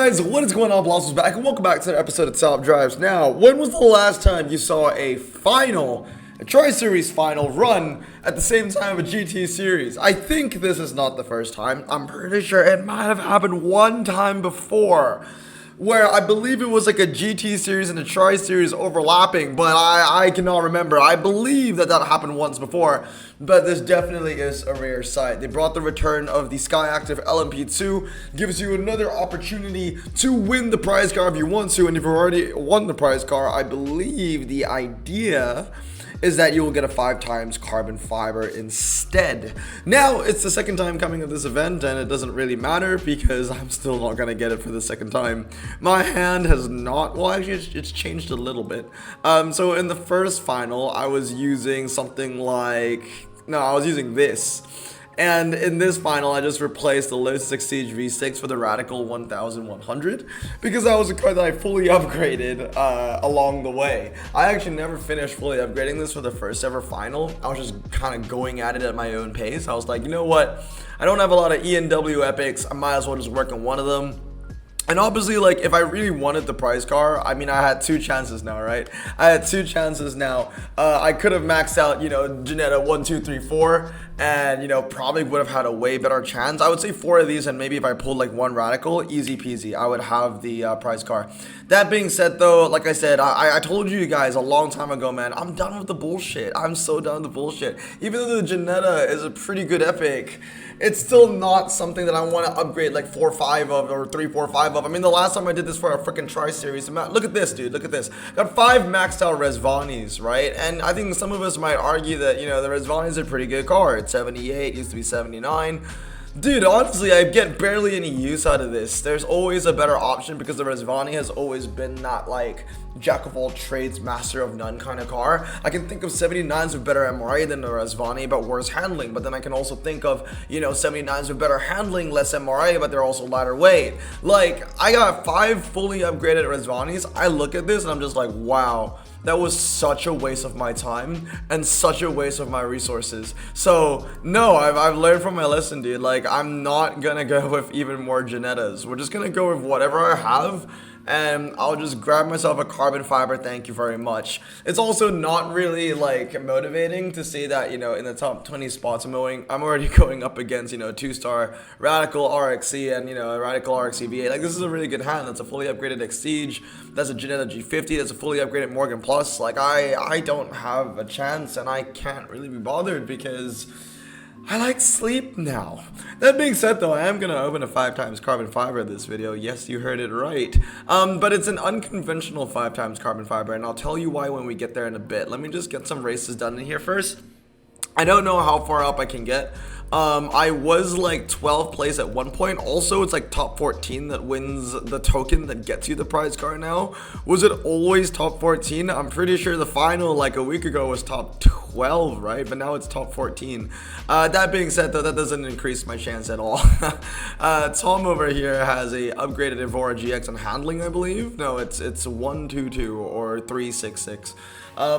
Guys, what is going on? Blossoms back, and welcome back to another episode of Top Drives. Now, when was the last time you saw a Tri-Series final run at the same time of a GT Series? I think this is not the first time. I'm pretty sure it might have happened one time before, where I believe it was like a GT Series and a Tri-Series overlapping, but I cannot remember. I believe that happened once before, but this definitely is a rare sight. They brought the return of the SkyActiv LMP2, gives you another opportunity to win the prize car if you want to, and if you've already won the prize car, I believe the idea is that you will get a 5 times carbon fiber instead. Now, it's the second time coming of this event, and it doesn't really matter because I'm still not going to get it for the second time. My hand has not, well, actually, it's changed a little bit. So in the first final, I was using something like, no, I was using this. And in this final, I just replaced the Lotus Exige V6 for the Radical 1100 because that was a car that I fully upgraded along the way. I actually never finished fully upgrading this for the first ever final. I was just kind of going at it at my own pace. I was like, you know what? I don't have a lot of ENW epics. I might as well just work on one of them. And obviously, like, if I really wanted the prize car, I mean, I had 2 chances now, right? I had 2 chances now. I could have maxed out, you know, Ginetta 1, 2, 3, 4, and, you know, probably would have had a way better chance. I would say 4 of these, and maybe if I pulled, like, 1 Radical, easy peasy, I would have the prize car. That being said, though, like I said, I told you guys a long time ago, man, I'm done with the bullshit. I'm so done with the bullshit. Even though the Ginetta is a pretty good epic, it's still not something that I want to upgrade like 4 or 5 of, or 3, 4, 5 of. I mean, the last time I did this for a freaking Tri-Series, look at this, dude, look at this. Got 5 maxed out Resvanis, right? And I think some of us might argue that, you know, the Resvani's a pretty good car. It's 78, used to be 79. Dude, honestly, I get barely any use out of this. There's always a better option because the Resvani has always been that, like, jack of all trades, master of none kind of car. I can think of 79s with better MRA than the Resvani, but worse handling. But then I can also think of, you know, 79s with better handling, less MRA, but they're also lighter weight. Like, I got 5 fully upgraded Resvanis. I look at this and I'm just like, wow. That was such a waste of my time and such a waste of my resources. So, no, I've learned from my lesson, dude. Like, I'm not gonna go with even more Ginettas. We're just gonna go with whatever I have, and I'll just grab myself a carbon fiber, thank you very much. It's also not really, like, motivating to see that, you know, in the top 20 spots I'm already going up against, you know, 2-star Radical RXC and, you know, a Radical RXC V8. Like, this is a really good hand. That's a fully upgraded Exige. That's a Ginetta G50. That's a fully upgraded Morgan Plus. Like, I don't have a chance, and I can't really be bothered because I like sleep now. That being said, though, I am going to open a 5 times carbon fiber this video. Yes, you heard it right. But it's an unconventional 5 times carbon fiber, and I'll tell you why when we get there in a bit. Let me just get some races done in here first. I don't know how far up I can get. I was like 12th place at one point. Also, it's like top 14 that wins the token that gets you the prize car now. Was it always top 14? I'm pretty sure the final like a week ago was top 12, right? But now it's top 14. That being said, though, that doesn't increase my chance at all. Tom over here has a upgraded Evora GX on handling, I believe. No, it's 122 or 366.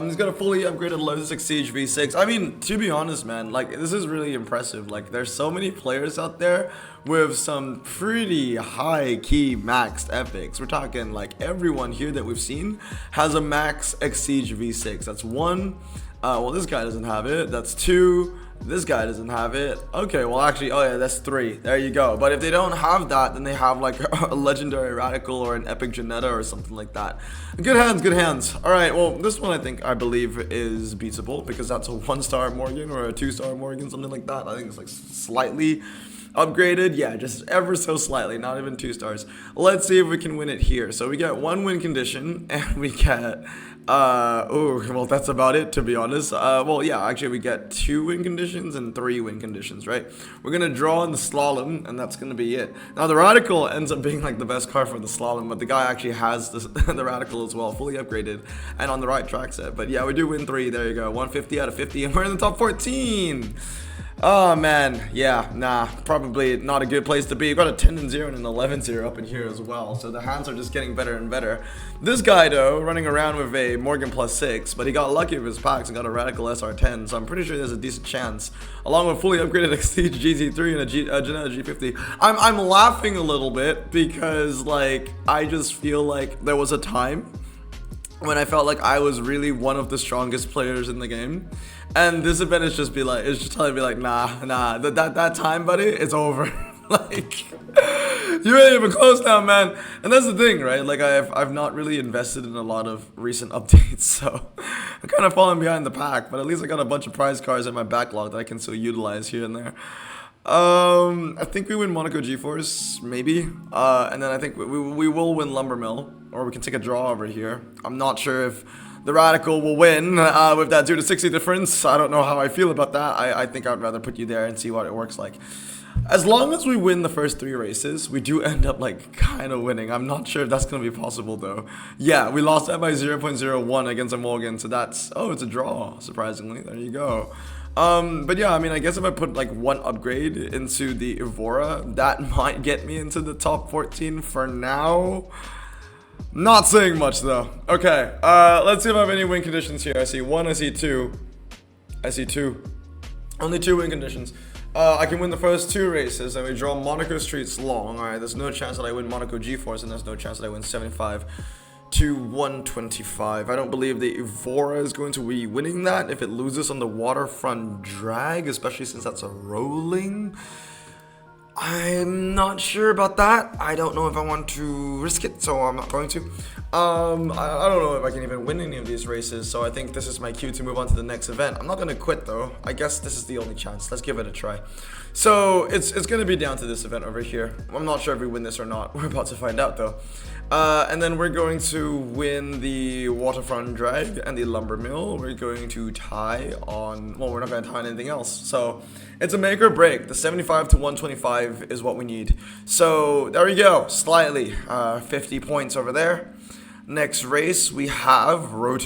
He's got a fully upgraded Lotus Exige V6. I mean, to be honest, man, like, this is really impressive. Like, there's so many players out there with some pretty high-key maxed epics. We're talking, like, everyone here that we've seen has a max Exige V6. That's 1. Well, this guy doesn't have it. That's 2. This guy doesn't have it. Okay, well, actually, oh yeah, that's 3. There you go. But if they don't have that, then they have like a legendary Radical or an epic Ginetta or something like that. Good hands, good hands. All right, well, this one I believe is beatable because that's a 1-star Morgan or a 2-star Morgan, something like that. I think it's like slightly upgraded. Yeah, just ever so slightly, not even 2 stars. Let's see if we can win it here. So we get 1 win condition and we get oh, well, that's about it, to be honest. Well, yeah, actually, we get 2 win conditions and 3 win conditions, right? We're going to draw in the slalom, and that's going to be it. Now, the Radical ends up being, like, the best car for the slalom, but the guy actually has the Radical as well, fully upgraded, and on the right track set. But, yeah, we do win 3. There you go. 150 out of 50, and we're in the top 14. Oh man, yeah, nah, probably not a good place to be. You've got a 10 and 0 and an 11-0 up in here as well, so the hands are just getting better and better. This guy though, running around with a Morgan +6, but he got lucky with his packs and got a Radical SR10, so I'm pretty sure there's a decent chance. Along with fully upgraded Exceed GT3 and a Janela G50. I'm laughing a little bit because like I just feel like there was a time when I felt like I was really one of the strongest players in the game. And this event is just just telling me like, nah, that time, buddy, it's over. Like, you ain't even close now, man. And that's the thing, right? Like, I've not really invested in a lot of recent updates, so I'm kind of falling behind the pack. But at least I got a bunch of prize cards in my backlog that I can still utilize here and there. I think we win Monaco G-Force, maybe. And then I think we will win Lumber Mill, or we can take a draw over here. I'm not sure if the Radical will win with that 0-60 difference. I don't know how I feel about that. I think I'd rather put you there and see what it works like. As long as we win the first 3 races, we do end up like kind of winning. I'm not sure if that's going to be possible though. Yeah, we lost that by 0.01 against a Morgan, so that's, oh, it's a draw, surprisingly. There you go. But yeah, I mean, I guess if I put like 1 upgrade into the Evora, that might get me into the top 14 for now. Not saying much though. Okay, let's see if I have any win conditions here. I see 1, I see 2. I see 2. Only 2 win conditions. I can win the first 2 races, and we draw Monaco Streets long. Alright, there's no chance that I win Monaco G-Force, and there's no chance that I win 75 to 125. I don't believe the Evora is going to be winning that if it loses on the Waterfront Drag, especially since that's a rolling. I'm not sure about that. I don't know if I want to risk it, so I'm not going to. I don't know if I can even win any of these races, so I think this is my cue to move on to the next event. I'm not going to quit, though. I guess this is the only chance. Let's give it a try. So, it's going to be down to this event over here. I'm not sure if we win this or not. We're about to find out, though. And then we're going to win the Waterfront Drag and the Lumber Mill. We're going to tie on, well, we're not going to tie on anything else. So it's a make or break. The 75 to 125 is what we need. So there we go, slightly 50 points over there. Next race we have round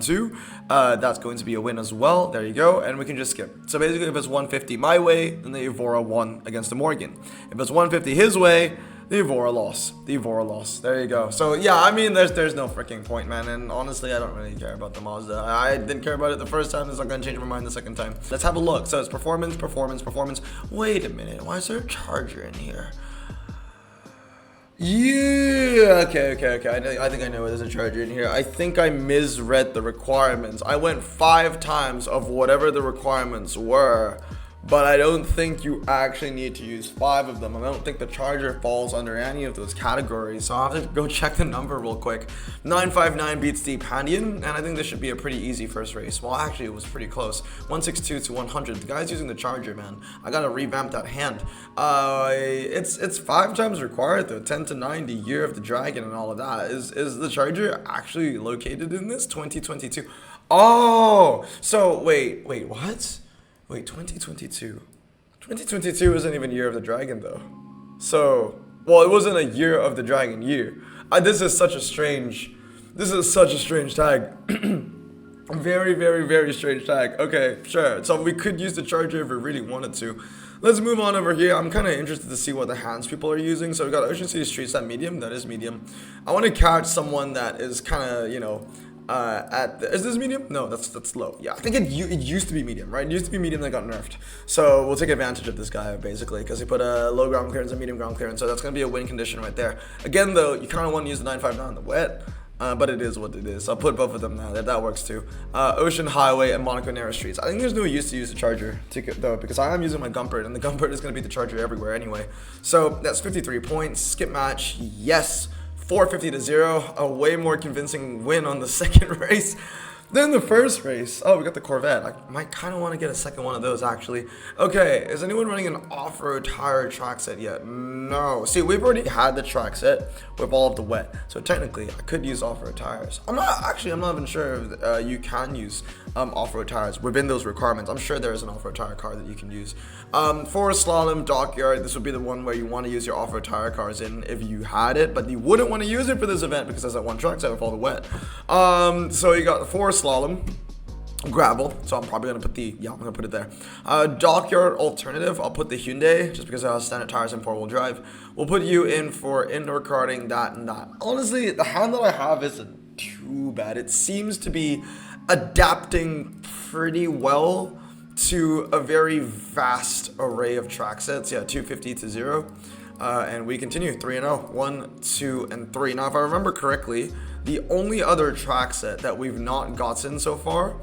2. That's going to be a win as well. There you go, and we can just skip. So basically, if it's 150 my way, then the Evora won against the Morgan. If it's 150 his way, the Evora lost. The Evora lost. There you go. So yeah, I mean, there's no freaking point, man. And honestly, I don't really care about the Mazda. I didn't care about it the first time. It's not gonna change my mind the second time. Let's have a look. So it's performance, performance, performance. Wait a minute. Why is there a charger in here? Yeah, okay. I think I know there's a charger in here. I think I misread the requirements. I went 5 times of whatever the requirements were, but I don't think you actually need to use 5 of them. I don't think the charger falls under any of those categories, so I'll have to go check the number real quick. 959 beats the Pandian, and I think this should be a pretty easy first race. Well, actually, it was pretty close. 162 to 100. The guy's using the charger, man. I gotta revamp that hand. It's 5 times required, though. 10 to 90, Year of the Dragon, and all of that. Is the charger actually located in this? 2022. Oh, so wait, what? Wait, 2022. 2022 isn't even Year of the Dragon, though. So, well, it wasn't a Year of the Dragon year. This is such a strange tag. Very strange tag. Okay, sure. So we could use the charger if we really wanted to. Let's move on over here. I'm kind of interested to see what the hands people are using. So we got Ocean City Streets at medium. That is medium. I want to catch someone that is kind of, you know, is this medium? No, that's low. Yeah, I think it used to be medium, right? It used to be medium that got nerfed. So we'll take advantage of this guy basically because he put a low ground clearance and medium ground clearance. So that's gonna be a win condition right there. Again, though, you kind of want to use the 959 on the wet. But it is what it is. I'll put both of them now. That works too. Ocean Highway and Monaco Narrow Streets. I think there's no use to use the charger ticket though, because I am using my Gumpert, and the Gumpert is going to be the charger everywhere anyway. So that's 53 points. Skip match, yes. 450 to 0. A way more convincing win on the second race than the first race. Oh, we got the Corvette. I might kind of want to get a second one of those, actually. Okay, is anyone running an off-road tire track set yet? No. See, we've already had the track set with all of the wet. So technically, I could use off-road tires. I'm not even sure if you can use off-road tires within those requirements. I'm sure there is an off-road tire car that you can use. Forest Slalom, Dockyard, this would be the one where you want to use your off-road tire cars in if you had it, but you wouldn't want to use it for this event because there's that one track set with all the wet. So you got the Forest Slalom. gravel, so I'm probably gonna put I'm gonna put it there. Dockyard alternative, I'll put the Hyundai just because it has standard tires and 4-wheel drive. We'll put you in for indoor karting, that and that. Honestly, the hand that I have isn't too bad. It seems to be adapting pretty well to a very vast array of track sets. Yeah, 250 to 0. And we continue 3-0, 1, 2, and 3. Now, if I remember correctly, the only other track set that we've not gotten so far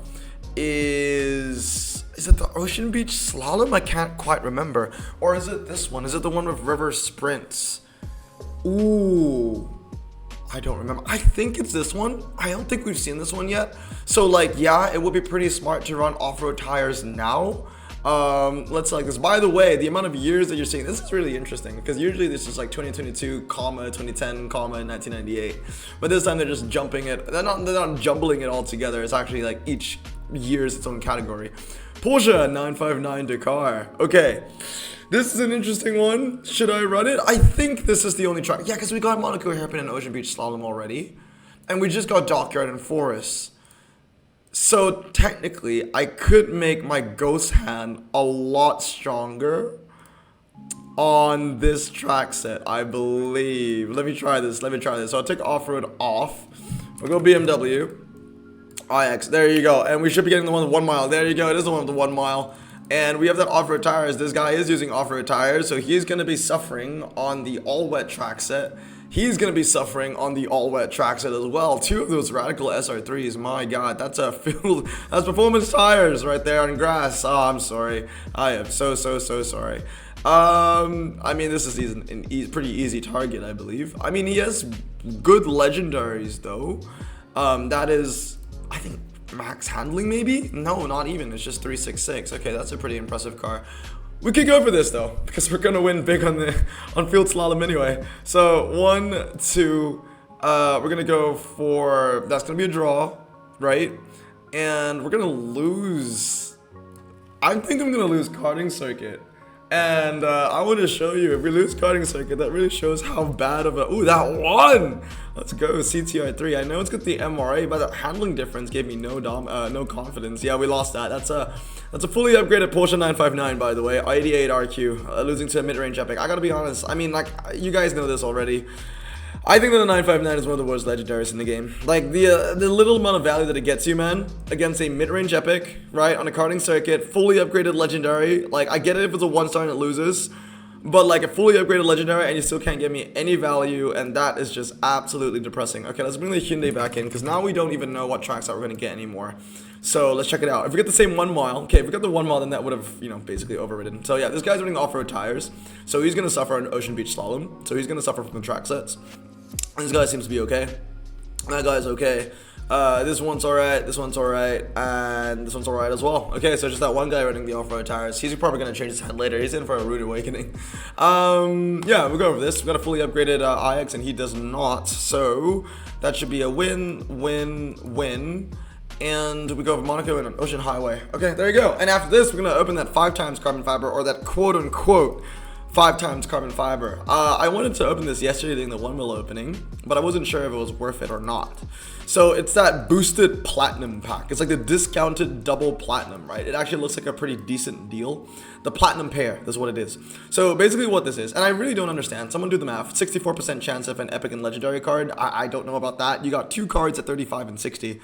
is it the Ocean Beach Slalom? I can't quite remember. Or is it this one? Is it the one with river sprints? Ooh, I don't remember. I think it's this one. I don't think we've seen this one yet. So like, yeah, it would be pretty smart to run off-road tires now. Let's select this. By the way, the amount of years that you're seeing, this is really interesting because usually this is like 2022, 2010, 1998. But this time they're just jumping it. They're not jumbling it all together. It's actually like each year is its own category. Porsche 959 Dakar. Okay. This is an interesting one. Should I run it? I think this is the only track. Yeah, because we got Monaco Hairpin and Ocean Beach Slalom already. And we just got Dockyard and Forest. So technically, I could make my ghost hand a lot stronger on this track set, I believe. Let me try this. So I'll take off-road off. We'll go BMW. IX, there you go. And we should be getting the one with 1 mile. There you go. It is the one with the 1 mile. And we have that off-road tires. This guy is using off-road tires, so he's going to be suffering on the all-wet track set. He's going to be suffering on the all-wet track set as well. 2 of those Radical SR3s, my god, that's performance tires right there on grass. Oh, I'm sorry. I am so sorry. I mean, this is pretty easy target, I believe. I mean, he has good legendaries, though. That is, I think, max handling maybe? No, not even. It's just 366. Okay, that's a pretty impressive car. We could go for this though, because we're gonna win big on field slalom anyway. So 1, 2, we're gonna go for, that's gonna be a draw, right? And we're gonna lose. I think I'm gonna lose karting circuit. And I want to show you, if we lose karting circuit, that really shows how bad of a, ooh, that won! Let's go, CTR3. I know it's got the MRA, but the handling difference gave me no confidence. Yeah, we lost that. That's a fully upgraded Porsche 959, by the way, 88 RQ, losing to a mid-range epic. I gotta be honest, I mean, like, you guys know this already. I think that the 959 is one of the worst legendaries in the game. Like, the little amount of value that it gets you, man, against a mid-range epic, right, on a karting circuit, fully upgraded legendary. Like, I get it if it's a 1-star and it loses, but like a fully upgraded legendary and you still can't give me any value, and that is just absolutely depressing. Okay, let's bring the Hyundai back in, because now we don't even know what tracks that we're going to get anymore. So let's check it out. If we get the same 1 mile, okay, if we got the 1 mile, then that would have, basically overridden. So yeah, this guy's running off-road tires, so he's going to suffer on Ocean Beach Slalom, so he's going to suffer from the track sets. This guy seems to be okay. That guy's okay. This one's alright, this one's alright, and this one's alright as well. Okay, so just that one guy running the off-road tires. He's probably going to change his head later. He's in for a rude awakening. Yeah, we'll go over this. We've got a fully upgraded IX, and he does not. So that should be a win, win, win. And we go over Monaco and an Ocean Highway. Okay, there you go. And after this, we're going to open that 5 times carbon fiber, or that quote-unquote 5 times carbon fiber. I wanted to open this yesterday during the 1 mil opening, but I wasn't sure if it was worth it or not. So it's that boosted platinum pack. It's like the discounted double platinum, right? It actually looks like a pretty decent deal. The platinum pair, that's what it is. So basically what this is, and I really don't understand. Someone do the math. 64% chance of an epic and legendary card. I don't know about that. You got 2 cards at 35 and 60.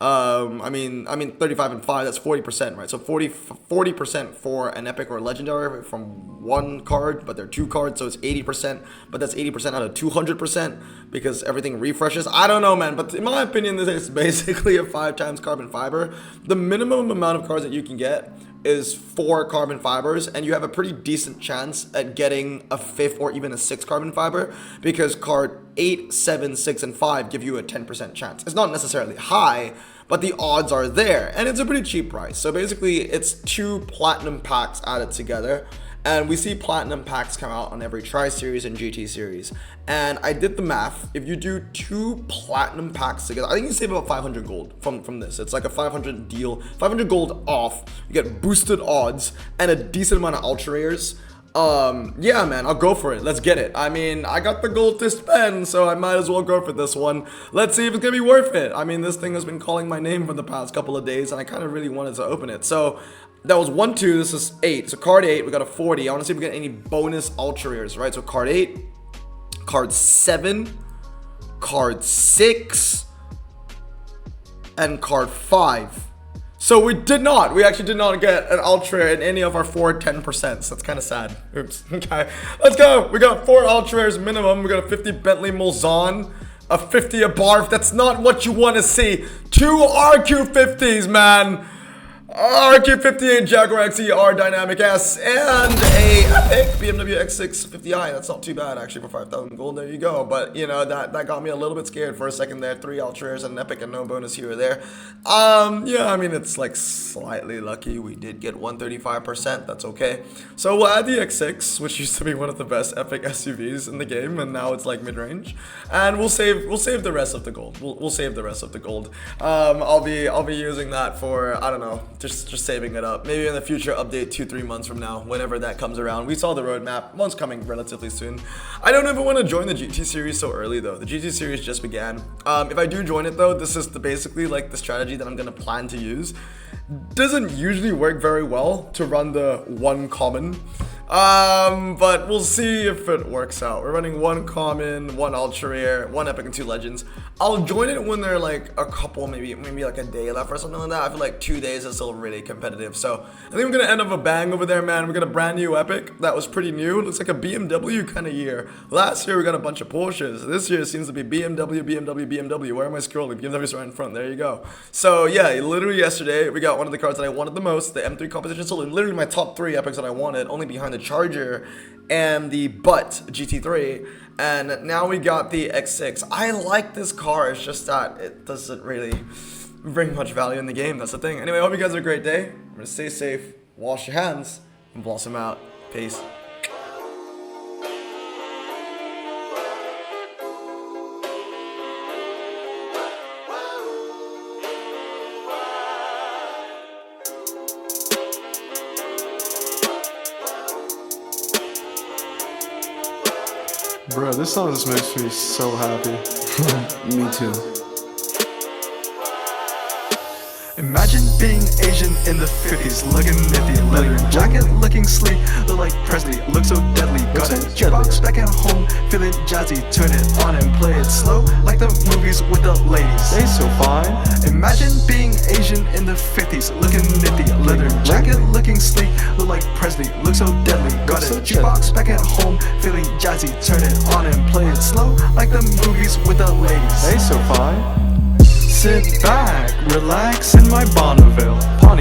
I mean 35 and 5, that's 40%, right? So 40% for an epic or legendary from 1 card, but they're 2 cards, so it's 80%, but that's 80% out of 200% because everything refreshes. I don't know, man, but in my opinion, this is basically a 5 times carbon fiber. The minimum amount of cards that you can get is 4 carbon fibers, and you have a pretty decent chance at getting a 5th or even a 6th carbon fiber, because card 8, 7, 6, and 5 give you a 10% chance. It's not necessarily high, but the odds are there, and it's a pretty cheap price. So basically, it's 2 platinum packs added together, and we see platinum packs come out on every Tri-Series and GT Series. And I did the math. If you do 2 platinum packs together, I think you save about 500 gold from this. It's like a 500 deal, 500 gold off. You get boosted odds and a decent amount of ultra rares. Yeah, man, I'll go for it. Let's get it. I mean, I got the gold to spend, so I might as well go for this one. Let's see if it's gonna be worth it. I mean, this thing has been calling my name for the past couple of days, and I kind of really wanted to open it. So that was 1, 2. This is 8. So card 8, we got a 40. I want to see if we get any bonus ultra rares, right? So card 8, card 7, card 6, and card 5. So we actually did not get an ultra in any of our 4 10%. That's kind of sad. Oops. Okay, let's go. We got 4 ultra rares minimum. We got a 50 Bentley Mulzahn, a 50 a Barf. That's not what you want to see. 2 RQ50s, man. RQ58 Jaguar XE-R Dynamic S and a epic BMW X6 50i. That's not too bad actually for 5,000 gold. There you go. But you know that got me a little bit scared for a second there. 3 ultra rares and an epic and no bonus here or there. Yeah, I mean it's like slightly lucky. We did get 135%. That's okay. So we'll add the X6, which used to be one of the best epic SUVs in the game, and now it's like mid-range. And we'll save the rest of the gold. We'll save the rest of the gold. I'll be using that for, I don't know, just saving it up. Maybe in the future update 2-3 months from now, whenever that comes around. We saw the roadmap. One's coming relatively soon. I don't ever want to join the GT series so early though. The GT series just began. If I do join it though, this is basically like the strategy that I'm gonna plan to use. Doesn't usually work very well to run the 1 common. But we'll see if it works out. We're running 1 common, 1 ultra rare, 1 epic, and 2 legends. I'll join it when they're like a couple, maybe like a day left or something like that. I feel like 2 days is still really competitive. So I think we're gonna end up a bang over there, man. We got a brand new epic that was pretty new. It looks like a BMW kind of year. Last year we got a bunch of Porsches. This year seems to be BMW. Where am I scrolling? BMW's right in front. There you go. So yeah, literally yesterday we got one of the cards that I wanted the most, the M3 competition. So literally my top 3 epics that I wanted, only behind the Charger and the Butt GT3, and now we got the X6. I like this car, it's just that it doesn't really bring much value in the game. That's the thing. Anyway, I hope you guys have a great day. I'm gonna stay safe, wash your hands, and blossom out. Peace. Bro, this song just makes me so happy. Me too. Imagine being Asian in the 50s, looking nifty, leather jacket, looking sleek, look like Presley, look so deadly. Got a jukebox back at home, feeling jazzy, turn it on and play it slow, like the movies with the ladies. They so fine. Imagine being Asian in the 50s, looking nifty, leather jacket, looking sleek, look like Presley, look so deadly. Got a jukebox back at home, feeling jazzy, turn it on and play it slow, like the movies with the ladies. They so fine. Sit back, relax in my Bonneville.